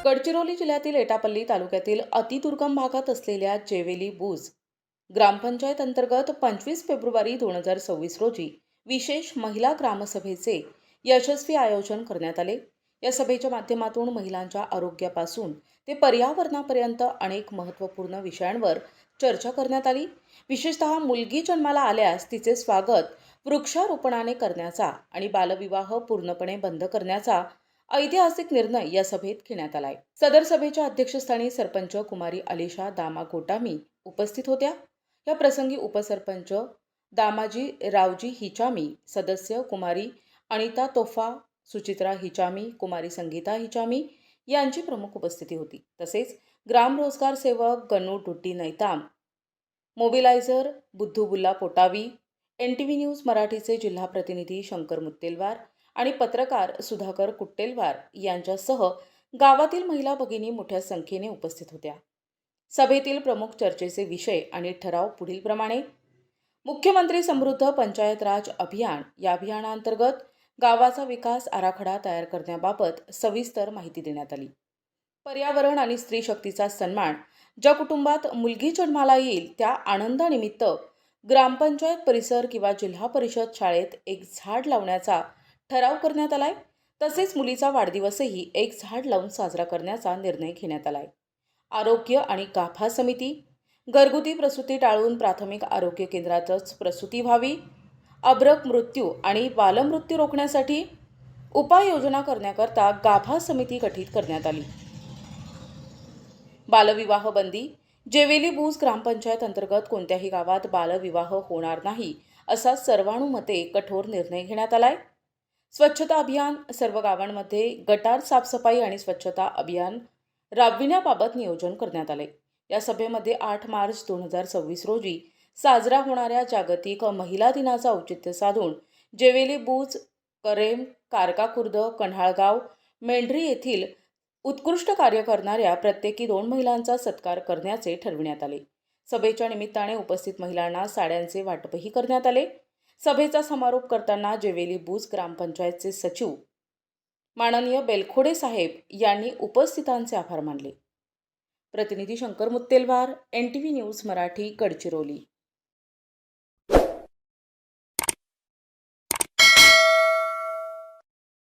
गडचिरोली जिल्ह्यातील एटापल्ली तालुक्यातील अतिदुर्गम भागात असलेल्या जेवेली बुज ग्रामपंचायत अंतर्गत 25 फेब्रुवारी 2026 रोजी विशेष महिला ग्रामसभेचे यशस्वी आयोजन करण्यात आले. या सभेच्या माध्यमातून महिलांच्या आरोग्यापासून ते पर्यावरणापर्यंत अनेक महत्त्वपूर्ण विषयांवर चर्चा करण्यात आली. विशेषतः मुलगी जन्माला आल्यास तिचे स्वागत वृक्षारोपणाने करण्याचा आणि बालविवाह पूर्णपणे बंद करण्याचा ऐतिहासिक निर्णय या सभेत घेण्यात आलाय. सदर सभेच्या अध्यक्षस्थानी सरपंच कुमारी अलिशा दामा गोटामी उपस्थित होत्या. या प्रसंगी उपसरपंच दामाजी रावजी हिचामी, सदस्य कुमारी अनिता तोफा, सुचित्रा हिचामी, कुमारी संगीता हिचामी यांची प्रमुख उपस्थिती होती. तसेच ग्राम रोजगार सेवक गणू डुड्डी नैताम, मोबिलायझर बुद्धूबुल्ला पोटावी, NTV न्यूज मराठीचे जिल्हा प्रतिनिधी शंकर मुत्तेलवार आणि पत्रकार सुधाकर कुट्टेलवार यांच्यासह गावातील महिला भगिनी मोठ्या संख्येने उपस्थित होत्या. सभेतील प्रमुख चर्चेचे विषय आणि ठराव पुढीलप्रमाणे. मुख्यमंत्री समृद्ध पंचायत राज अभियान या अभियानांतर्गत गावाचा विकास आराखडा तयार करण्याबाबत सविस्तर माहिती देण्यात आली. पर्यावरण आणि स्त्री शक्तीचा सन्मान. ज्या कुटुंबात मुलगी जन्माला येईल त्या आनंदानिमित्त ग्रामपंचायत परिसर किंवा जिल्हा परिषद शाळेत एक झाड लावण्याचा ठराव करण्यात आलाय. तसेच मुलीचा वाढदिवसही एक झाड लावून साजरा करण्याचा निर्णय घेण्यात आलाय. आरोग्य आणि गाभा समिती. घरगुती प्रसूती टाळून प्राथमिक आरोग्य केंद्रातच प्रसूती व्हावी. अब्रक मृत्यू आणि बालमृत्यू रोखण्यासाठी उपाययोजना करण्याकरता गाभा समिती गठीत करण्यात आली. बालविवाह बंदी. जेवेली बुज ग्रामपंचायत अंतर्गत कोणत्याही गावात बालविवाह होणार नाही असा सर्वानुमते कठोर निर्णय घेण्यात आलाय. स्वच्छता अभियान. सर्व गावांमध्ये गटार साफसफाई आणि स्वच्छता अभियान राबविण्याबाबत नियोजन करण्यात आले. या सभेमध्ये 8 मार्च 2026 रोजी साजरा होणाऱ्या जागतिक महिला दिनाचा औचित्य साधून जेवेली बुज, करेम, कारका-खुर्द, कन्हाळगाव, मेंढरी येथील उत्कृष्ट कार्य करणाऱ्या प्रत्येकी 2 महिलांचा सत्कार करण्याचे ठरविण्यात आले. सभेच्या निमित्ताने उपस्थित महिलांना साड्यांचे वाटपही करण्यात आले. सभेचा समारोप करताना जेवेली बुज ग्रामपंचायतचे सचिव माननीय बेलखोडे साहेब यांनी उपस्थितांचे आभार मानले. प्रतिनिधी शंकर मुत्तेलवार, NTV न्यूज मराठी, गडचिरोली.